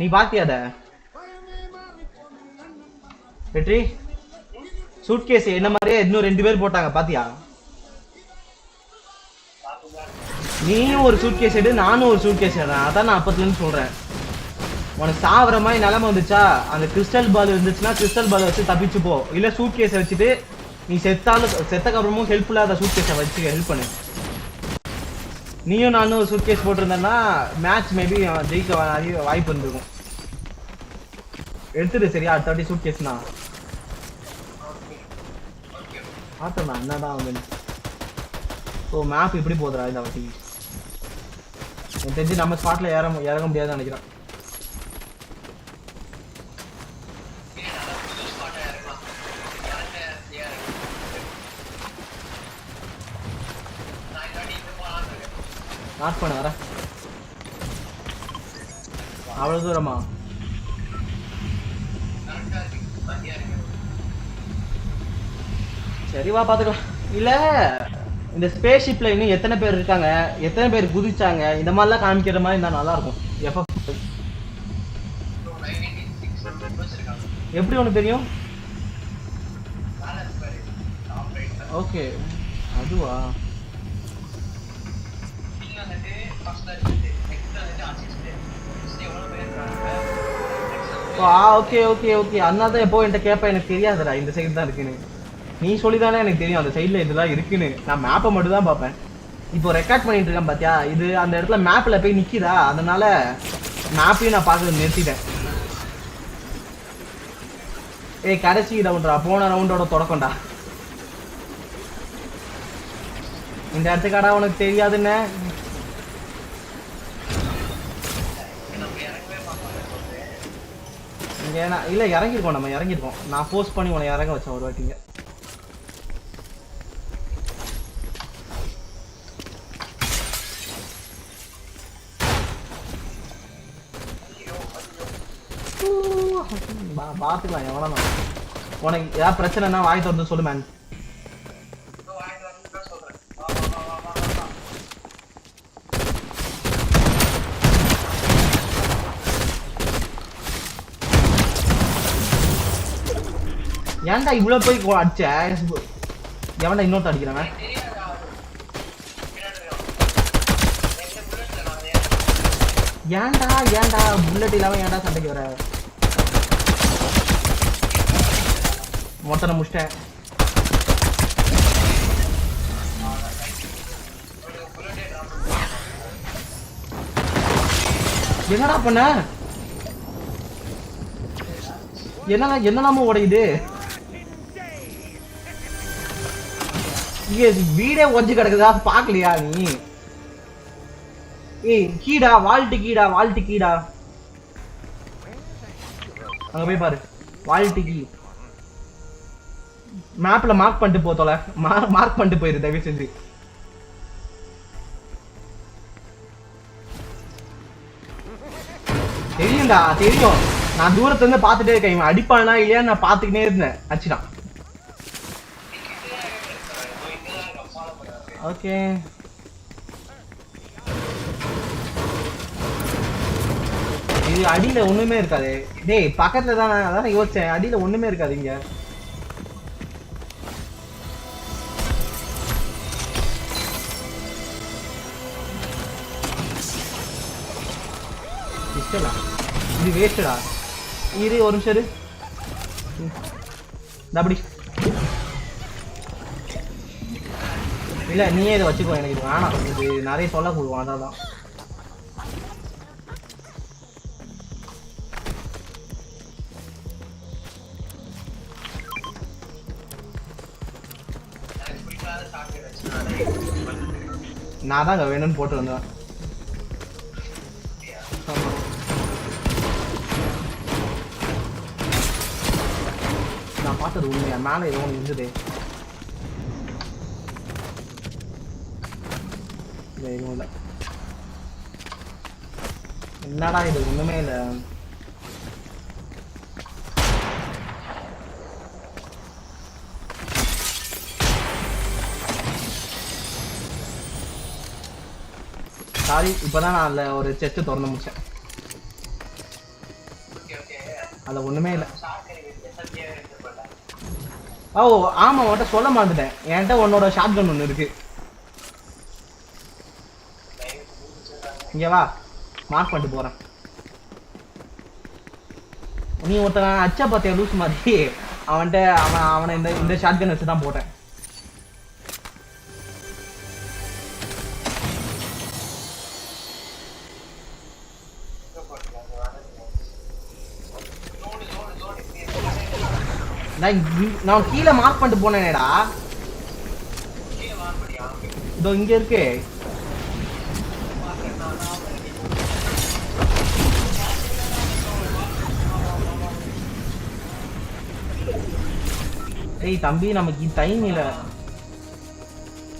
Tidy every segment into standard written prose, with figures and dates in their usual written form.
நீ பாத்தியா அத வெற்றி சூட்கேஸ் என்ன மாதிரியே இன்னும் 2 பேர் போட்டாங்க பாத்தியா? நீயும் ஒரு சூட்கேஸ் எடு, நானும் ஒரு சூட்கேஸ் எடுறேன். அதான் நான் அப்பத்துல இருந்து சொல்றேன். உனக்கு சாவற மாதிரி நிலைமை வந்துச்சா, அந்த கிறிஸ்டல் பால் இருந்துச்சுன்னா கிறிஸ்டல் பால் வச்சு தப்பிச்சு போ. இல்ல சூட்கேஸை வச்சுட்டு நீ செத்தக்கு அப்புறமும் ஹெல்ப்ஃபுல்லா அந்த சூட்கேஸை வச்சு ஹெல்ப் பண்ணு. நீயும் நானும் ஒரு சூட்கேஸ் போட்டிருந்தேன்னா மேட்ச் மேபி ஜெயிக்க வாய்ப்பு இருந்திருக்கும். எடுத்துடு சரியா? 30 சூட்கேஸ்னா ஆத்தண்ணா என்னதான் வந்து. ஸோ மேப் இப்படி போதுடா இந்த வாட்டி. எனக்கு தெரிஞ்சு நம்ம ஸ்பாட்ல இறங்க முடியாதுன்னு நினைக்கிறேன். நாட் பண்ண வர அவ்வளவு தூரமா? சரிவா பாத்துக்கலாம். இல்ல இந்த ஸ்பேஸ் ஷிப்ல இன்னும் எத்தனை பேர் இருக்காங்க, எத்தனை பேர் குதிச்சாங்க, இந்த மாதிரிலாம் காமிக்கிற மாதிரி இருந்தா நல்லா இருக்கும். எப்படி ஒண்ணு தெரியும்? ஓகே அதுவா? ஓகே ஓகே ஓகே அண்ணாதான் எப்போ என்கிட்ட கேட்ப. எனக்கு தெரியாதுடா இந்த சைடு தான் இருக்குன்னு. நீ சொல்லிதானே எனக்கு தெரியும் அந்த சைடுல இதெல்லாம் இருக்குன்னு. நான் மேப்பை மட்டும் தான் பார்ப்பேன். இப்போ ரெக்கார்ட் பண்ணிட்டு இருக்கேன் பாத்தியா, இது அந்த இடத்துல மேப்ல போய் நிக்கிதா, அதனால மேப்பையும் நான் பார்க்கறது நிறுத்திட்டேன். ஏய் கடைசி ரவுண்டா, போன ரவுண்டோட தொடக்கம்டா. இந்த இடத்துக்காடா உனக்கு தெரியாதுன்னு. இல்ல இறங்கிருக்கோம், நம்ம இறங்கிருக்கோம். நான் போஸ்ட் பண்ணி உன்னை இறங்க வச்சேன் ஒரு வாட்டிங்க. பாத்துக்கலாம் எவ்வளவு. உனக்கு ஏதாவது பிரச்சனைனா வாய் திறந்து சொல்லு மேன். ஏன்டா இவ்வளவு போய் அடிச்ச? எவன்டா இன்னொருத்த அடிக்கிறவன்? ஏன்டா ஏன்டா புல்லட் இல்லாம ஏன்டா சண்டைக்கு வர? மொத்தனை முடிச்சிட்டேன். என்னடா பண்ண? என்னலாமோ உடையுது. வீடே ஒஞ்சு கிடக்குதா பாக்கலையா நீ? ஏய் கீடா, வால்ட் கீடா, வால்ட் கீடா. அங்க போய் பாரு, வால்ட் கீ. மேப்ல மார்க் பண்ணிட்டு போத்தோல, மார்க் பண்ணிட்டு போயிரு தயவு செஞ்சு. தெரியும்டா தெரியும். நான் தூரத்துல இருந்து பாத்துட்டே இருக்கேன். இவன் அடிப்பானா இல்லையா நான் பாத்துக்கிட்டே இருந்தேன். அடிச்சுட்டான். ஓகே இது அடியில ஒண்ணுமே இருக்காது. டேய் பக்கத்துல தான், அதான் யோசிச்சேன். அடியில ஒண்ணுமே இருக்காது இங்க. இது வேஸ்டா. இரு ஒரு நிமிஷம் இரு. அப்படி இல்ல நீயே இதை வச்சுக்கோ. எனக்கு இது வேணாம். இது நிறைய சொல்ல கொடுவோம். அதான் நான் தாங்க வேணும்னு போட்டு வந்தேன். நான் பார்த்தது உண்மையா? மேலே ஏதோ ஒன்று இருந்தது. எதுவும் இல்லை. என்னடா இது? ஒண்ணுமே இல்லை. சாரி, இப்பதான் நான் அதில் ஒரு செஸ்ட் திறந்து முடிச்சேன். அது ஒண்ணுமே இல்ல. ஓ ஆமா, உன்கிட்ட சொல்ல மாட்டேன், என்கிட்ட உன்னோட ஷார்ட் கன் ஒன்று இருக்கு. இங்க வா, மார்க் பண்ணிட்டு போறேன். நீ ஒருத்தன் அச்சா பார்த்தியா லூஸ் மாதிரி, அவன்கிட்ட அவனை இந்த ஷார்ட் கன் வச்சு தான் போட்டேன். நான் கீழே மார்க் பண்ணிட்டு போனேனேடா. இதோ இங்க இருக்கு. ஏய் தம்பி, நமக்கு டைம் இல்ல.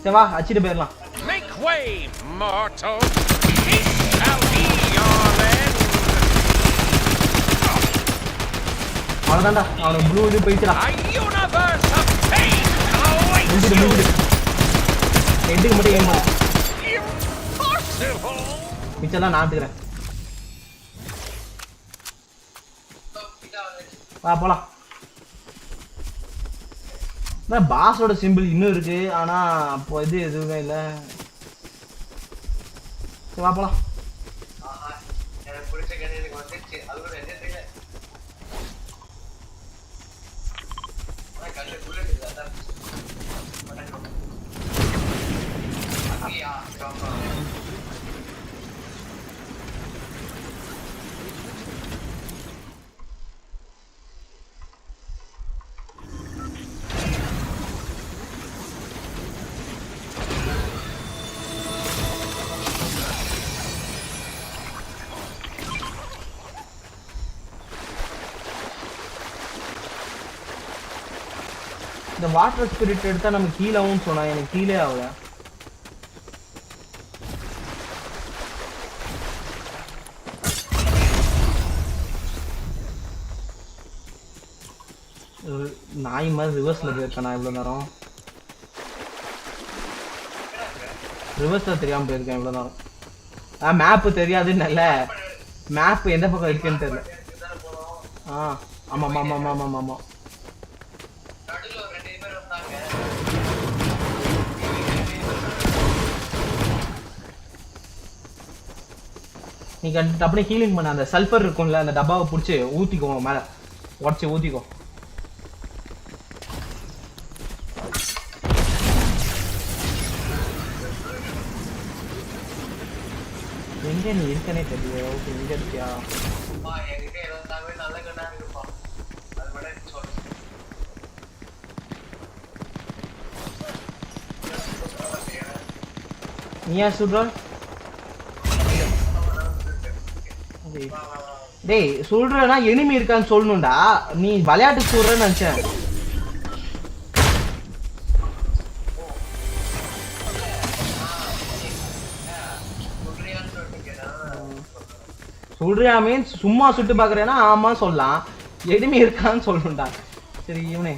சரி வா, அடிச்சிட்டு போயிடலாம். அவ்வளவுதான்டா, அவனை ப்ளூ இது போயிடுறா. ஹெட்டுக்கு மட்டும் ஏன் மிச்சம்லாம் நான் எடுத்துக்கிறேன். வா போலாம். பாஸோட சிம்பிள் இன்னும் இருக்கு, ஆனா அப்போ இது எதுவுமே இல்லை. வா போலாம். இந்த வாட்டர் ஸ்பிரிட் எடுத்தா நம்ம கீழவும் சொன்னா, எனக்கு கீழே ஆகல. நாய் மாதிரி ரிவர்ஸ்ல போயிருக்கேன் நான் இவ்வளவு நேரம். ரிவர்ஸ்ல தெரியாம போயிருக்கேன் இவ்வளவு நேரம். மேப் தெரியாதுன்னு, மேப் எந்த பக்கம் இருக்குன்னு தெரியல. ஆமா ஆமா ஆமா ஆமா ஆமா. நீ அப்படியே ஹீலிங் பண்ண, அந்த சல்ஃபர் இருக்கும்ல, அந்த டப்பாவை பிடிச்சி ஊத்திக்கோ, மேல உடச்சி ஊத்திக்கோ. எங்க நீ இருக்கனே தெரியல. ஓகே, எங்க இருக்கியா? நீயா சுடுற? டேய் சொல்றேன்னா எனிமி இருக்கான்னு சொல்லணும்டா, நீ விளையாட்டு சொல்றேன்னு நினைச்சேன். சொல்றியா மீன்ஸ் சும்மா சுட்டு பாக்குறேன்னா ஆமா சொல்லலாம், எனிமி இருக்கான்னு சொல்லணும்டா. சரி இவனே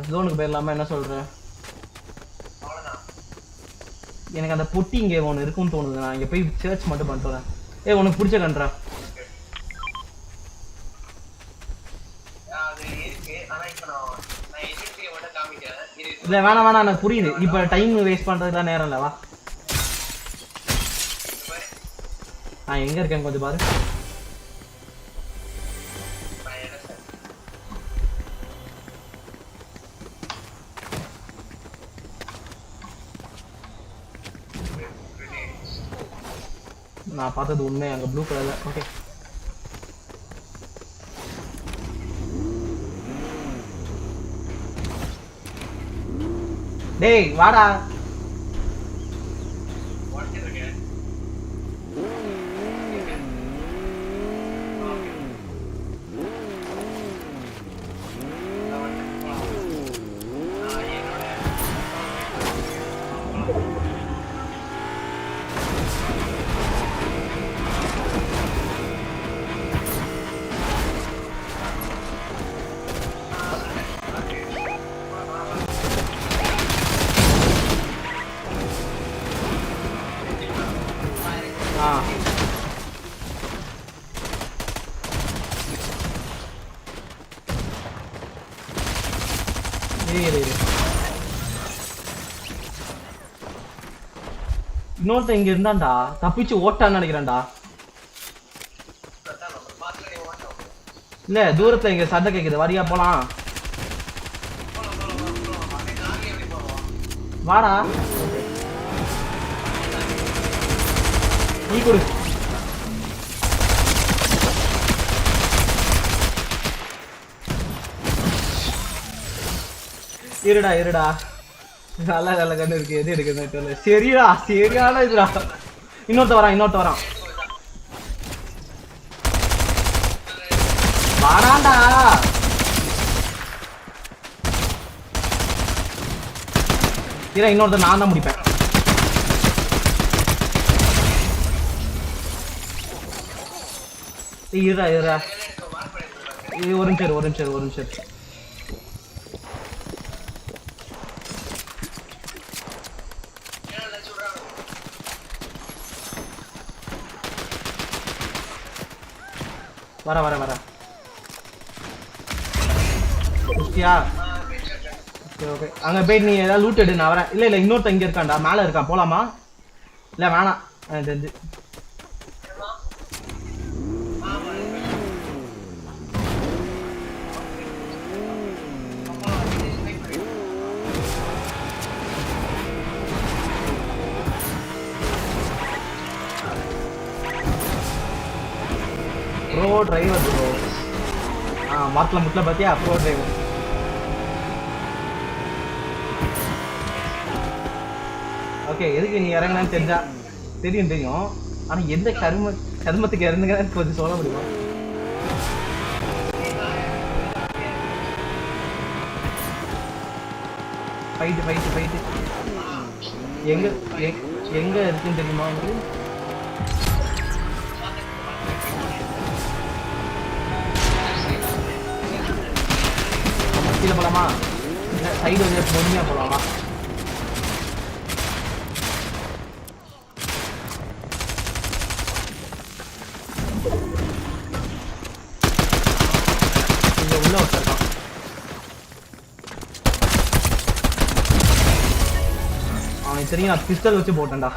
ஜோனுக்கு போயிடலாமா, என்ன சொல்ற? எனக்கு அந்த பொட்டி இங்கே ஒன்று இருக்குன்னு தோணுது, நான் இங்கே போய் சர்ச் மட்டும் பண்ணிட்டு வரேன். உனக்கு பிடிச்ச கன்றா? இல்ல வேணாம் வேணாம், எனக்கு புரியுது. இப்ப டைம் வேஸ்ட் பண்றதுலாம் நேரம் இல்ல. வா, நான் எங்க இருக்கேன் கொஞ்சம் பாரு. நான் பார்த்தது உண்மை, அங்க ப்ளூ கலர்ல. ஓகே டேய் வாடா. இரு இன்னொருத்த இங்க இருந்தான்டா, தப்பிச்சு ஓட்டான்னு நினைக்கிறேன்டா. இல்ல தூரத்துல இங்க சண்டை கேக்குது, வரியா போலாம்? வாடா நீ கொடு. இருடா நல்ல நல்ல கண்ணு இருக்கு, எது எடுக்குதுன்னு தெரியல. சரியான இதுடா. இன்னொருத்த வரான் வாடாண்டா. இன்னொருத்த நான் தான் முடிப்பேன். இருடா ஒரு நிமிஷம். வர ஓகே அங்க போய் நீ ஏதாவது லூட் எடு, நான் வரேன். இல்ல இன்னொருத்த இங்க இருக்கான்டா, மேல இருக்கான், போலாமா? இல்ல வேணாம், தெரிஞ்சு ப்ரோ டிரைவர் ப்ரோ. மார்க்ல முட்ல பாத்தியா, ப்ரோ டிரைவர். ஓகே எதுக்கு நீ இறங்கினான்னு தெரிஞ்சா தெரியும். ஆனா எந்த கர்மத்துக்கு இறந்துங்கன்னு கொஞ்சம் சொல்ல முடியுமா? ஃபைட்டு எங்க இருக்குன்னு தெரியுமா உங்களுக்கு? கீழே போலாமா? சைடு வந்து பொறுமையா போலாமா? இங்க உள்ள வச்சிருக்கான். அவனுக்கு தெரியும் நான் பிஸ்டல் வச்சு போட்டேன்டா.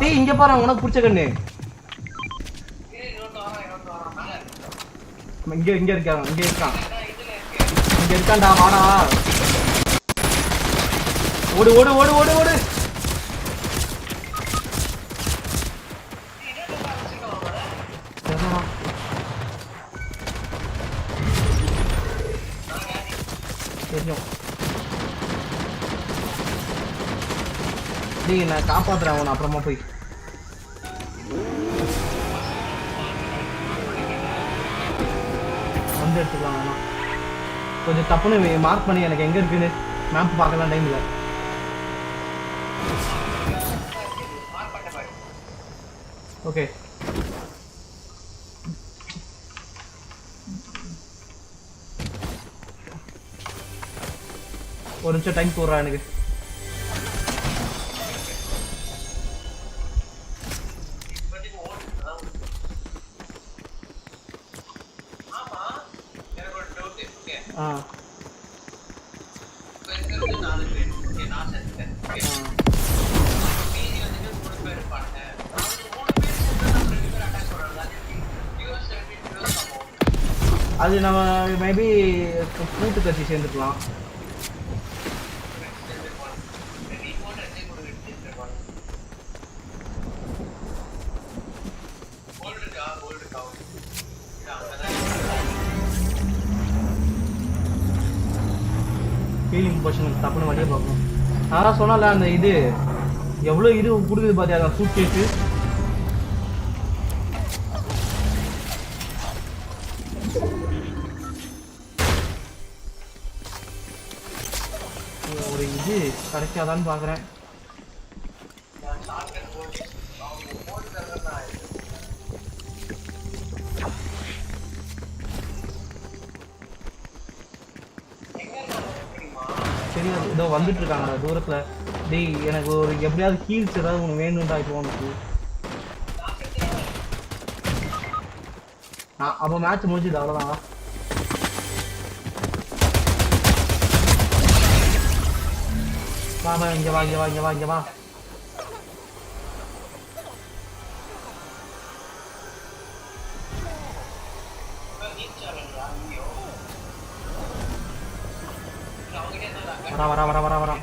டேய் இங்க பாரு, உனக்கு பிடிச்ச கண்ணு இங்க இருக்கான்டா. வாடா ஓடு. தெரியும். டேய் நான் காப்பாத்துறேன் அவனை, அப்புறமா போய் வந்து எடுத்துக்கலாம். வேணாம் கொஞ்சம் தப்புன்னு மார்க் பண்ணி எனக்கு எங்க இருக்குன்னு மேப் பார்க்கலாம் டைம்ல. ஓகே ஒரு நிமிஷம் டைம் போடுறா எனக்கு. அது நம்ம மேபி கூட்டு கட்சி சேர்ந்துக்கலாம். ஹீலிங் போர்ஷனுக்கு தப்புன்னு வழியே பார்க்கணும். நான் சொன்னால அந்த இது எவ்வளோ இது கொடுக்குது பார்த்தியா சூட் கேஸு. ஒரு இது கிடைக்காதான்னு பார்க்குறேன். தெரியாது, இதோ வந்துட்டு இருக்காங்க தூரத்துல. டேய் எனக்கு ஒரு எப்படியாவது ஹீல்ஸ் ஏதாவது ஒன்று வேணும்டா இப்போ உனக்கு. அப்போ மேட்ச் முடிஞ்சுது, அவ்வளோதான். வா இங்க வா இங்க வா இங்க வா இங்க வா. வரா வரா வரா வரா வரா.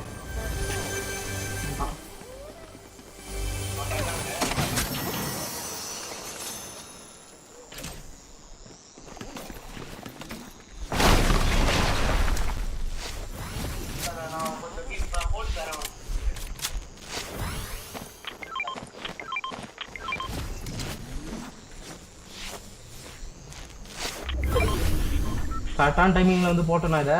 கரெக்டான டைமிங்ல வந்து போட்டோம்னா இதை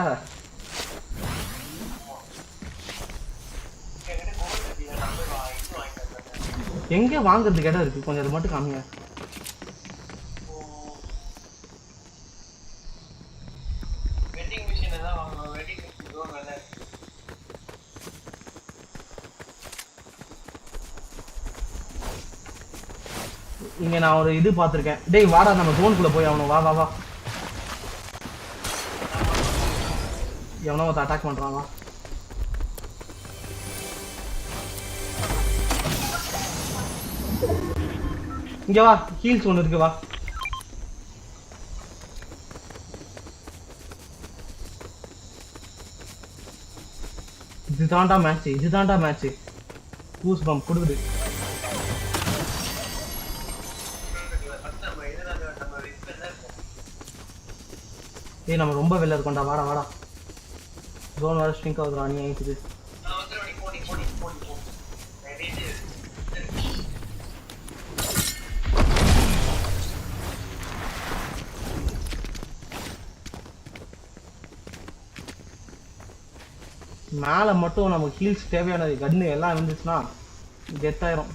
எங்க வாங்குறதுக்கு இடம் இருக்கு? கொஞ்சம் அது மட்டும் காமிங்க. இங்க நான் ஒரு இது பாத்திருக்கேன். டேய் வாடா நம்ம ஜோனுக்குள்ள போய் ஆகணும். வா வா வா. எவனோ ஒருத்த அட்டாக் பண்றான். வா இங்க வா. ஹீல்ஸ் ஒன்று இருக்கு. வா இதுதான்டா மேட்ச். இதுதான்டா மேட்ச். கூஸ் பம்ப் கொடுக்குது. ஏய் நம்ம ரொம்ப வெளில இருக்கோம்டா. வாடா வாடா. ஜோன் வேற ஸ்ட்ரிங்க் ஆகுதுடா. நீ ஆயிடுது. மேலே மட்டும் நமக்கு ஹீல்ஸ் தேவையானது கன்னு எல்லாம் இருந்துச்சுன்னா கெத்தாயிரும்.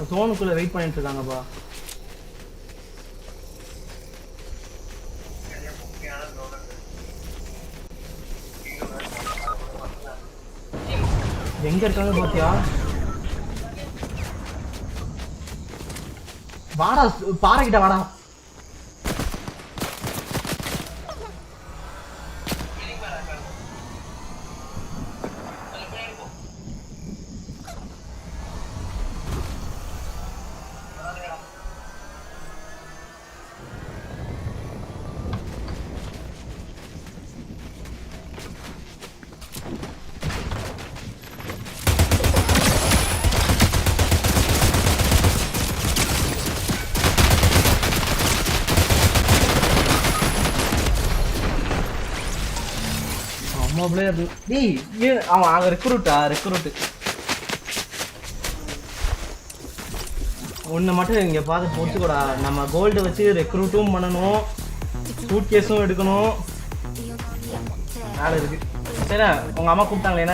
ஜோனுக்குள்ள வெயிட் பண்ணிட்டு இருக்காங்கப்பா. எங்க இருக்காங்க பாத்தியா? வாடா பாறைகிட்ட வாடா. அவன் ரெக்ரூட் ஒன்னு மட்டும் இங்க பார்த்து போச்சுக்கூடா. நம்ம கோல்டு வச்சு ரெக்ரூட்டும் பண்ணணும், சூட் கேஸும் எடுக்கணும். வேலை இருக்கு. சரி உங்க அம்மா கூப்பிட்டாங்களே.